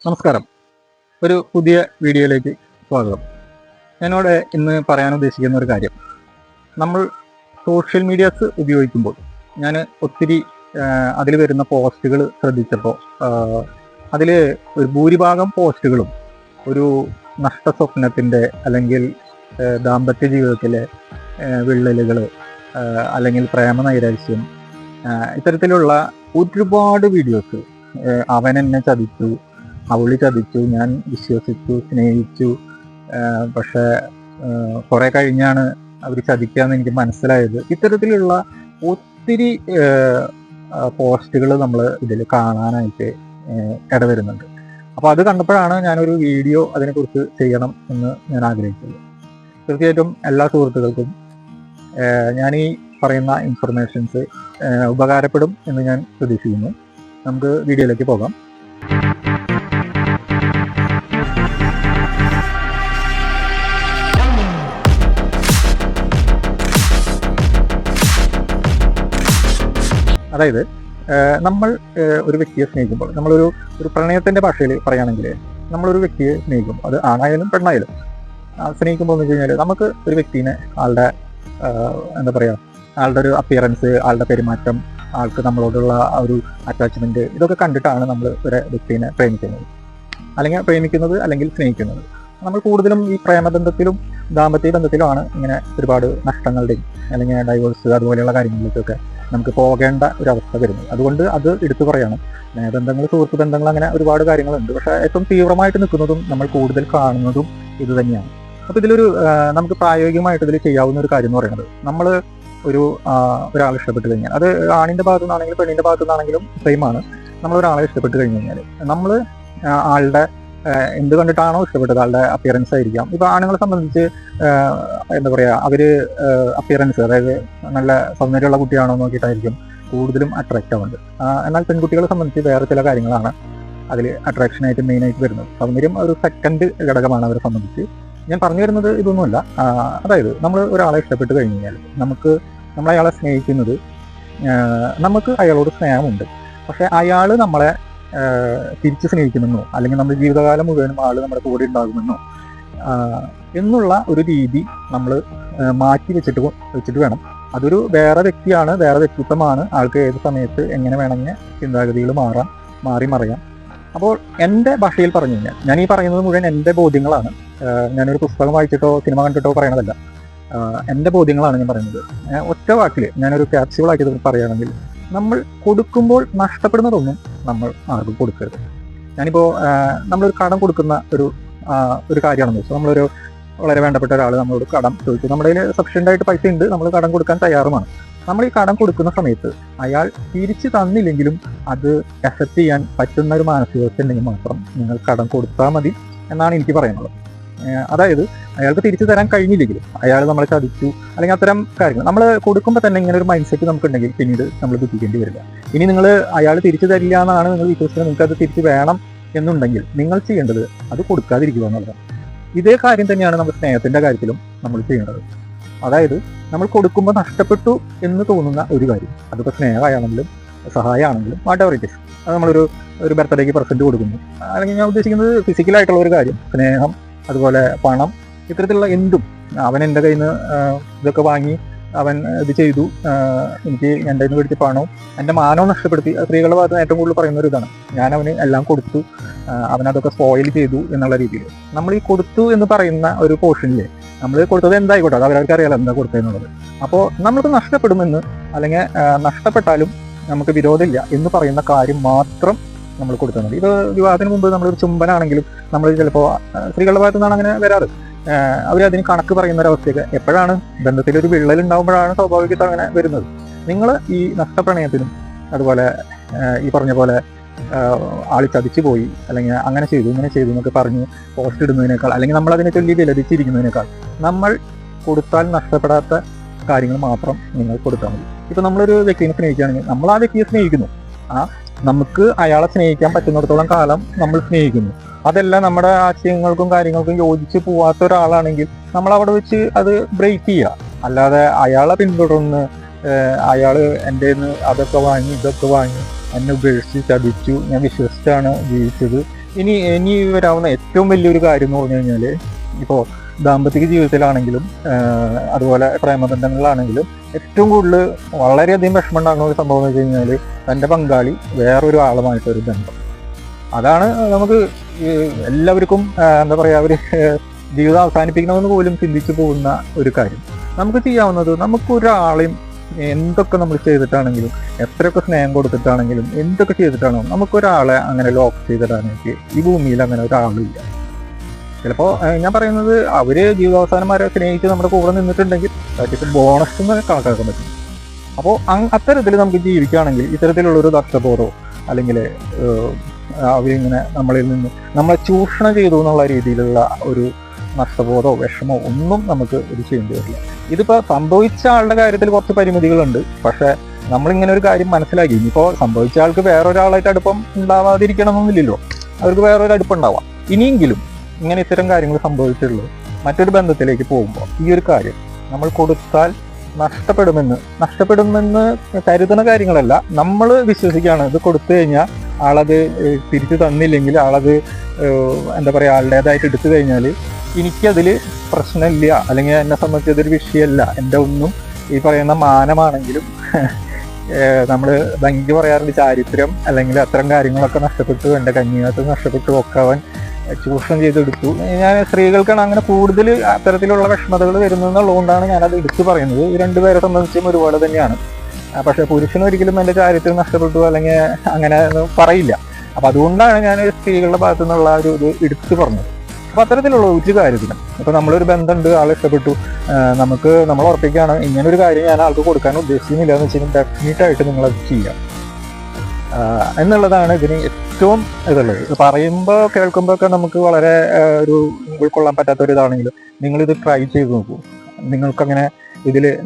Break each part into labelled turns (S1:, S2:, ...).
S1: നമസ്കാരം. ഒരു പുതിയ വീഡിയോയിലേക്ക് സ്വാഗതം. ഞാനിവിടെ ഇന്ന് പറയാൻ ഉദ്ദേശിക്കുന്ന ഒരു കാര്യം, നമ്മൾ സോഷ്യൽ മീഡിയാസ് ഉപയോഗിക്കുമ്പോൾ ഞാൻ ഒത്തിരി അതിൽ വരുന്ന പോസ്റ്റുകൾ ശ്രദ്ധിച്ചപ്പോൾ അതിൽ ഒരു ഭൂരിഭാഗം പോസ്റ്റുകളും ഒരു നഷ്ടസ്വപ്നത്തിൻ്റെ അല്ലെങ്കിൽ ദാമ്പത്യ ജീവിതത്തിലെ വിള്ളലുകൾ അല്ലെങ്കിൽ പ്രേമ നൈരാശ്യം, ഇത്തരത്തിലുള്ള ഒരുപാട് വീഡിയോസ്. അവൻ എന്നെ ചതിച്ചു, അവളി ചതിച്ചു, ഞാൻ വിശ്വസിച്ചു, സ്നേഹിച്ചു, പക്ഷെ കുറെ കഴിഞ്ഞാണ് അവർ ചതിക്കാന്ന് എനിക്ക് മനസ്സിലായത്. ഇത്തരത്തിലുള്ള ഒത്തിരി പോസ്റ്റുകൾ നമ്മൾ ഇതിൽ കാണാനായിട്ട് ഇടവരുന്നുണ്ട്. അപ്പോൾ അത് കണ്ടപ്പോഴാണ് ഞാനൊരു വീഡിയോ അതിനെക്കുറിച്ച് ചെയ്യണം എന്ന് ഞാൻ ആഗ്രഹിച്ചത്. തീർച്ചയായിട്ടും എല്ലാ സുഹൃത്തുക്കൾക്കും ഞാൻ ഈ പറയുന്ന ഇൻഫർമേഷൻസ് ഉപകാരപ്പെടും എന്ന് ഞാൻ പ്രതീക്ഷിക്കുന്നു. നമുക്ക് വീഡിയോയിലേക്ക് പോകാം. അതായത് നമ്മൾ ഒരു വ്യക്തിയെ സ്നേഹിക്കുമ്പോൾ, നമ്മളൊരു പ്രണയത്തിൻ്റെ ഭാഷയിൽ പറയുകയാണെങ്കിൽ, നമ്മളൊരു വ്യക്തിയെ സ്നേഹിക്കും, അത് ആണായാലും പെണ്ണായാലും സ്നേഹിക്കുമ്പോൾ എന്ന് വെച്ച് കഴിഞ്ഞാൽ നമുക്ക് ഒരു വ്യക്തിനെ ആളുടെ എന്താ പറയുക, ആളുടെ ഒരു അപ്പിയറൻസ്, ആളുടെ പെരുമാറ്റം, ആൾക്ക് നമ്മളോടുള്ള ആ ഒരു അറ്റാച്ച്മെൻറ്റ്, ഇതൊക്കെ കണ്ടിട്ടാണ് നമ്മൾ ഒരു വ്യക്തിനെ പ്രേമിക്കുന്നത് അല്ലെങ്കിൽ സ്നേഹിക്കുന്നത്. നമ്മൾ കൂടുതലും ഈ പ്രേമബന്ധത്തിലും ദാമ്പത്യ ബന്ധത്തിലുമാണ് ഇങ്ങനെ ഒരുപാട് നഷ്ടങ്ങളുടെയും അല്ലെങ്കിൽ ഡൈവേഴ്സ് അതുപോലെയുള്ള കാര്യങ്ങളിലേക്കൊക്കെ നമുക്ക് പോകേണ്ട ഒരു അവസ്ഥ വരുന്നത്. അതുകൊണ്ട് അത് എടുത്തു പറയണം. ബന്ധങ്ങൾ, സുഹൃത്ത് ബന്ധങ്ങൾ, അങ്ങനെ ഒരുപാട് കാര്യങ്ങളുണ്ട്. പക്ഷേ ഏറ്റവും തീവ്രമായിട്ട് നിൽക്കുന്നതും നമ്മൾ കൂടുതൽ കാണുന്നതും ഇത് തന്നെയാണ്. അപ്പോൾ ഇതിലൊരു നമുക്ക് പ്രായോഗികമായിട്ട് ഇതിൽ ചെയ്യാവുന്ന ഒരു കാര്യം എന്ന് പറയുന്നത്, നമ്മൾ ഒരാളെ ഇഷ്ടപ്പെട്ട് കഴിഞ്ഞാൽ, അത് ആണിൻ്റെ ഭാഗത്തു നിന്നാണെങ്കിലും പെണ്ണിൻ്റെ ഭാഗത്തു നിന്നാണെങ്കിലും സെയിമാണ്. നമ്മളൊരാളെ ഇഷ്ടപ്പെട്ട് കഴിഞ്ഞ് കഴിഞ്ഞാൽ നമ്മൾ ആളുടെ എന്ത് കണ്ടിട്ടാണോ ഇഷ്ടപ്പെട്ടത്, ആളുടെ അപ്പിയറൻസ് ആയിരിക്കാം. ഇപ്പോൾ ആണുങ്ങളെ സംബന്ധിച്ച് എന്താ പറയുക, അവർ അപ്പിയറൻസ്, അതായത് നല്ല സൗന്ദര്യമുള്ള കുട്ടിയാണോ നോക്കിയിട്ടായിരിക്കും കൂടുതലും അട്രാക്റ്റ് ആവുന്നത്. എന്നാൽ പെൺകുട്ടികളെ സംബന്ധിച്ച് വേറെ ചില കാര്യങ്ങളാണ് അതിൽ അട്രാക്ഷനായിട്ട് മെയിനായിട്ട് വരുന്നത്. സൗന്ദര്യം ഒരു സെക്കൻഡ് ഘടകമാണ് അവരെ സംബന്ധിച്ച്. ഞാൻ പറഞ്ഞു വരുന്നത് ഇതൊന്നുമല്ല. അതായത് നമ്മൾ ഒരാളെ ഇഷ്ടപ്പെട്ട് കഴിഞ്ഞ് കഴിഞ്ഞാൽ നമ്മളയാളെ സ്നേഹിക്കുന്നത്, നമുക്ക് അയാളോട് സ്നേഹമുണ്ട്, പക്ഷെ അയാൾ നമ്മളെ തിരിച്ച് സ്നേഹിക്കുമെന്നോ അല്ലെങ്കിൽ നമ്മുടെ ജീവിതകാലം മുഴുവനും ആൾ നമ്മുടെ കൂടെ ഉണ്ടാകുമെന്നോ എന്നുള്ള ഒരു രീതി നമ്മൾ മാറ്റി വെച്ചിട്ട് വേണം. അതൊരു വേറെ വ്യക്തിയാണ്, വേറെ വ്യക്തിത്വമാണ്. ആൾക്ക് ഏത് സമയത്ത് എങ്ങനെ വേണമെങ്കിൽ ചിന്താഗതികൾ മാറി മറിയാം. അപ്പോൾ എൻ്റെ ഭാഷയിൽ പറഞ്ഞു കഴിഞ്ഞാൽ, ഞാൻ ഈ പറയുന്നത് മുഴുവൻ എൻ്റെ ബോധ്യങ്ങളാണ്. ഞാനൊരു പുസ്തകം വായിച്ചിട്ടോ സിനിമ കണ്ടിട്ടോ പറയണതല്ല, എൻ്റെ ബോധ്യങ്ങളാണ് ഞാൻ പറയുന്നത്. ഒറ്റ വാക്കിൽ ഞാനൊരു ക്യാപ്സ്യൂളാക്കി പറയുകയാണെങ്കിൽ, നമ്മൾ കൊടുക്കുമ്പോൾ നഷ്ടപ്പെടുന്നതൊന്നും നമ്മൾ ആർക്കും കൊടുക്കരുത്. ഞാനിപ്പോൾ നമ്മളൊരു കടം കൊടുക്കുന്ന ഒരു കാര്യമാണെന്ന് വെച്ചാൽ, നമ്മളൊരു വളരെ വേണ്ടപ്പെട്ട ഒരാൾ നമ്മളോട് കടം ചോദിച്ചു, നമ്മുടെ കയ്യിൽ സഫിഷ്യൻ്റായിട്ട് പൈസ ഉണ്ട്, നമ്മൾ കടം കൊടുക്കാൻ തയ്യാറുമാണ്. നമ്മൾ ഈ കടം കൊടുക്കുന്ന സമയത്ത് അയാൾ തിരിച്ചു തന്നില്ലെങ്കിലും അത് അക്സെപ്റ്റ് ചെയ്യാൻ പറ്റുന്ന ഒരു മാനസികാവസ്ഥ ഉണ്ടെങ്കിൽ മാത്രം നിങ്ങൾ കടം കൊടുത്താൽ മതി എന്നാണ് എനിക്ക് പറയാനുള്ളത്. അതായത് അയാൾക്ക് തിരിച്ചു തരാൻ കഴിഞ്ഞില്ലെങ്കിലും, അയാൾ നമ്മളെ ചതിച്ചു അല്ലെങ്കിൽ അത്തരം കാര്യങ്ങൾ നമ്മൾ കൊടുക്കുമ്പോൾ തന്നെ ഇങ്ങനെ ഒരു മൈൻഡ് സെറ്റ് നമുക്കുണ്ടെങ്കിൽ പിന്നീട് നമ്മൾ ദുഃഖിക്കേണ്ടി വരില്ല. ഇനി നിങ്ങൾ അയാൾ തിരിച്ചു തരില്ല എന്നാണ് നിങ്ങൾ വിശ്വസിക്കുന്നത്, നിങ്ങൾക്ക് അത് തിരിച്ചു വേണം എന്നുണ്ടെങ്കിൽ നിങ്ങൾ ചെയ്യേണ്ടത് അത് കൊടുക്കാതിരിക്കുക എന്നുള്ളതാണ്. ഇതേ കാര്യം തന്നെയാണ് നമ്മുടെ സ്നേഹത്തിൻ്റെ കാര്യത്തിലും നമ്മൾ ചെയ്യേണ്ടത്. അതായത് നമ്മൾ കൊടുക്കുമ്പോൾ നഷ്ടപ്പെട്ടു എന്ന് തോന്നുന്ന ഒരു കാര്യം, അതിപ്പോൾ സ്നേഹമാണെങ്കിലും സഹായമാണെങ്കിലും വാട്ടെവർ ഇറ്റ് ഈസ്, അത് നമ്മളൊരു ബർത്ത്ഡേക്ക് പ്രസൻറ്റ് കൊടുക്കുന്നു, അല്ലെങ്കിൽ ഞാൻ ഉദ്ദേശിക്കുന്നത് ഫിസിക്കലായിട്ടുള്ള ഒരു കാര്യം, സ്നേഹം, അതുപോലെ പണം, ഇത്തരത്തിലുള്ള എന്തും. അവൻ എൻ്റെ കയ്യിൽ നിന്ന് ഇതൊക്കെ വാങ്ങി, അവൻ ഇത് ചെയ്തു, എനിക്ക് എൻ്റെ കയ്യിൽ നിന്ന് മേടിച്ച പണവും എൻ്റെ മാനവും നഷ്ടപ്പെടുത്തി. സ്ത്രീകളുടെ ഭാഗത്ത് ഏറ്റവും കൂടുതൽ പറയുന്ന ഒരു ഇതാണ്, ഞാൻ അവന് എല്ലാം കൊടുത്തു, അവനതൊക്കെ സ്പോയിൽ ചെയ്തു എന്നുള്ള രീതിയിൽ. നമ്മൾ ഈ കൊടുത്തു എന്ന് പറയുന്ന ഒരു പോർഷനിൽ നമ്മൾ കൊടുത്തത് എന്തായിക്കോട്ടെ, അത് അവർക്ക് അറിയാലോ എന്താ കൊടുത്തതെന്നുള്ളത്. അപ്പോൾ നമുക്ക് നഷ്ടപ്പെടുമെന്ന്, അല്ലെങ്കിൽ നഷ്ടപ്പെട്ടാലും നമുക്ക് വിരോധമില്ല എന്ന് പറയുന്ന കാര്യം മാത്രം നമ്മൾ കൊടുത്താൽ മതി. ഇത് വിവാഹത്തിന് മുമ്പ് നമ്മളൊരു ചുംബനാണെങ്കിലും നമ്മൾ ചിലപ്പോൾ സ്ത്രീകളുടെ ഭാഗത്തു നിന്നാണ് അങ്ങനെ വരാറ്. അവരതിന് കണക്ക് പറയുന്ന ഒരവസ്ഥയൊക്കെ എപ്പോഴാണ്, ബന്ധത്തിലൊരു വിള്ളലുണ്ടാകുമ്പോഴാണ് സ്വാഭാവികമായിട്ട് അങ്ങനെ വരുന്നത്. നിങ്ങൾ ഈ നഷ്ടപ്രണയത്തിനും അതുപോലെ ഈ പറഞ്ഞ പോലെ ആൾ ചതിച്ചു പോയി അല്ലെങ്കിൽ അങ്ങനെ ചെയ്തു ഇങ്ങനെ ചെയ്തു എന്നൊക്കെ പറഞ്ഞ് പോസ്റ്റ് ഇടുന്നതിനേക്കാൾ, അല്ലെങ്കിൽ നമ്മൾ അതിനെ ചൊല്ലി വിലപിച്ചിരിക്കുന്നതിനേക്കാൾ, നമ്മൾ കൊടുത്താൽ നഷ്ടപ്പെടാത്ത കാര്യങ്ങൾ മാത്രം നിങ്ങൾ കൊടുത്താൽ മതി. ഇപ്പം നമ്മളൊരു വ്യക്തിയെ സ്നേഹിക്കുകയാണെങ്കിൽ, നമ്മൾ ആ വ്യക്തിയെ സ്നേഹിക്കുന്നു, നമുക്ക് അയാളെ സ്നേഹിക്കാൻ പറ്റുന്നിടത്തോളം കാലം നമ്മൾ സ്നേഹിക്കുന്നു. അതല്ല നമ്മുടെ ആശയങ്ങൾക്കും കാര്യങ്ങൾക്കും യോജിച്ച് പോവാത്ത ഒരാളാണെങ്കിൽ നമ്മൾ അവിടെ വെച്ച് അത് ബ്രേക്ക് ചെയ്യുക. അല്ലാതെ അയാളെ പിന്തുടർന്ന് അയാൾ എൻ്റെ അതൊക്കെ വാങ്ങി ഇതൊക്കെ വാങ്ങി എന്നെ ഉപേക്ഷിച്ച് ചതിച്ചു, ഞാൻ വിശ്വസിച്ചാണ് ജീവിച്ചത്, ഇനി വരാവുന്ന ഏറ്റവും വലിയൊരു കാര്യം എന്ന് പറഞ്ഞു കഴിഞ്ഞാൽ, ഇപ്പോൾ ദാമ്പത്തിക ജീവിതത്തിലാണെങ്കിലും അതുപോലെ പ്രേമബന്ധങ്ങളിലാണെങ്കിലും ഏറ്റവും കൂടുതൽ വളരെയധികം വിഷമം ഉണ്ടാകുന്ന ഒരു സംഭവം എന്ന് വെച്ച് കഴിഞ്ഞാൽ തൻ്റെ പങ്കാളി വേറൊരു ആളുമായിട്ടൊരു ബന്ധം. അതാണ് നമുക്ക് എല്ലാവർക്കും എന്താ പറയുക, അവർ ജീവിതം അവസാനിപ്പിക്കണമെന്ന് പോലും ചിന്തിച്ചു പോകുന്ന ഒരു കാര്യം. നമുക്ക് ചെയ്യാവുന്നത്, നമുക്കൊരാളെയും എന്തൊക്കെ നമ്മൾ ചെയ്തിട്ടാണെങ്കിലും, എത്രയൊക്കെ സ്നേഹം കൊടുത്തിട്ടാണെങ്കിലും, എന്തൊക്കെ ചെയ്തിട്ടാണെങ്കിലും നമുക്കൊരാളെ അങ്ങനെ ലോക്ക് ചെയ്തിടാനായിട്ട് ഈ ഭൂമിയിൽ അങ്ങനെ ഒരാളില്ല. ചിലപ്പോൾ ഞാൻ പറയുന്നത്, അവര് ജീവിതാവസാനം വരെ സ്നേഹിച്ച് നമ്മുടെ കൂടെ നിന്നിട്ടുണ്ടെങ്കിൽ അതൊക്കെ ബോണസ് എന്ന് കണക്കാക്കാൻ പറ്റും. അപ്പോൾ അത്തരത്തിൽ നമുക്ക് ജീവിക്കുകയാണെങ്കിൽ ഇത്തരത്തിലുള്ളൊരു നഷ്ടബോധമോ അല്ലെങ്കിൽ അവരിങ്ങനെ നമ്മളിൽ നിന്ന് നമ്മളെ ചൂഷണം ചെയ്തു എന്നുള്ള രീതിയിലുള്ള ഒരു നഷ്ടബോധമോ വിഷമോ ഒന്നും നമുക്ക് ഇത് ചെയ്യേണ്ടി വരില്ല. ഇതിപ്പോൾ സംഭവിച്ച ആളുടെ കാര്യത്തിൽ കുറച്ച് പരിമിതികളുണ്ട്. പക്ഷെ നമ്മളിങ്ങനെ ഒരു കാര്യം മനസ്സിലാക്കി, ഇനിയിപ്പോൾ സംഭവിച്ച ആൾക്ക് വേറൊരാളായിട്ട് അടുപ്പം ഉണ്ടാവാതിരിക്കണമെന്നില്ലല്ലോ, അവർക്ക് വേറൊരു അടുപ്പം ഉണ്ടാവാം. ഇനിയെങ്കിലും ഇങ്ങനെ ഇത്തരം കാര്യങ്ങൾ സംഭവിച്ചുള്ളൂ മറ്റൊരു ബന്ധത്തിലേക്ക് പോകുമ്പോൾ ഈ ഒരു കാര്യം നമ്മൾ കൊടുത്താൽ നഷ്ടപ്പെടുമെന്ന് കരുതുന്ന കാര്യങ്ങളല്ല, നമ്മൾ വിശ്വസിക്കുകയാണ് ഇത് കൊടുത്തു കഴിഞ്ഞാൽ ആളത് തിരിച്ചു തന്നില്ലെങ്കിൽ, ആളത് എന്താ പറയുക ആളുടേതായിട്ട് എടുത്തു കഴിഞ്ഞാൽ എനിക്കതിൽ പ്രശ്നമില്ല, അല്ലെങ്കിൽ എന്നെ സംബന്ധിച്ച് അതൊരു വിഷയമല്ല, എൻ്റെ ഒന്നും ഈ പറയുന്ന മാനമാണെങ്കിലും നമ്മൾ ഭംഗിക്ക് പറയാറുണ്ട് ചാരിത്രം, അല്ലെങ്കിൽ അത്തരം കാര്യങ്ങളൊക്കെ നഷ്ടപ്പെട്ടു, എൻ്റെ കന്യാത്ത് നഷ്ടപ്പെട്ടു, ഒക്കെ അവൻ ചൂഷണം ചെയ്തെടുത്തു. ഞാൻ സ്ത്രീകൾക്കാണ് അങ്ങനെ കൂടുതൽ അത്തരത്തിലുള്ള വിഷമതകൾ വരുന്നതെന്നുള്ളതുകൊണ്ടാണ് ഞാനത് എടുത്തു പറയുന്നത്. ഈ രണ്ടുപേരെ സംബന്ധിച്ചും ഒരുപാട് തന്നെയാണ്. പക്ഷെ പുരുഷനൊരിക്കലും എൻ്റെ ചാരിത്രം നഷ്ടപ്പെട്ടു അല്ലെങ്കിൽ അങ്ങനെ പറയില്ല. അപ്പം അതുകൊണ്ടാണ് ഞാൻ സ്ത്രീകളുടെ ഭാഗത്തു നിന്നുള്ള ഒരു ഇത് എടുത്തു പറഞ്ഞത്. അപ്പം അത്തരത്തിലുള്ള ഒരു കാര്യത്തിനും ഇപ്പം നമ്മളൊരു ബന്ധമുണ്ട്, ആൾ ഇഷ്ടപ്പെട്ടു, നമ്മൾ ഉറപ്പിക്കുകയാണ് ഇങ്ങനൊരു കാര്യം ഞാൻ ആൾക്ക് കൊടുക്കാൻ ഉദ്ദേശിക്കുന്നില്ല എന്ന് വെച്ചാൽ ഡെഫിനറ്റായിട്ട് നിങ്ങളത് ചെയ്യാം എന്നുള്ളതാണ് ഇതിന് ഏറ്റവും ഇതുള്ളത്. പറയുമ്പോൾ കേൾക്കുമ്പോൾ ഒക്കെ നമുക്ക് വളരെ ഒരു ഉൾക്കൊള്ളാൻ പറ്റാത്തൊരിതാണെങ്കിലും നിങ്ങളിത് ട്രൈ ചെയ്ത് നോക്കൂ. നിങ്ങൾക്കങ്ങനെ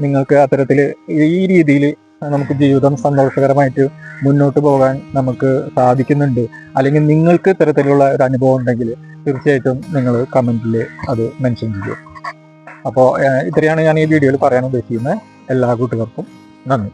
S1: നിങ്ങൾക്ക് അത്തരത്തിൽ ഈ രീതിയിൽ നമുക്ക് ജീവിതം സന്തോഷകരമായിട്ട് മുന്നോട്ട് പോകാൻ നമുക്ക് സാധിക്കുന്നുണ്ട്, അല്ലെങ്കിൽ നിങ്ങൾക്ക് ഇത്തരത്തിലുള്ള ഒരു അനുഭവം ഉണ്ടെങ്കിൽ തീർച്ചയായിട്ടും നിങ്ങൾ കമൻറ്റിൽ അത് മെൻഷൻ ചെയ്യും. അപ്പോൾ ഇത്രയാണ് ഞാൻ ഈ വീഡിയോയിൽ പറയാൻ ഉദ്ദേശിക്കുന്നത്. എല്ലാ കൂട്ടുകാർക്കും നന്ദി.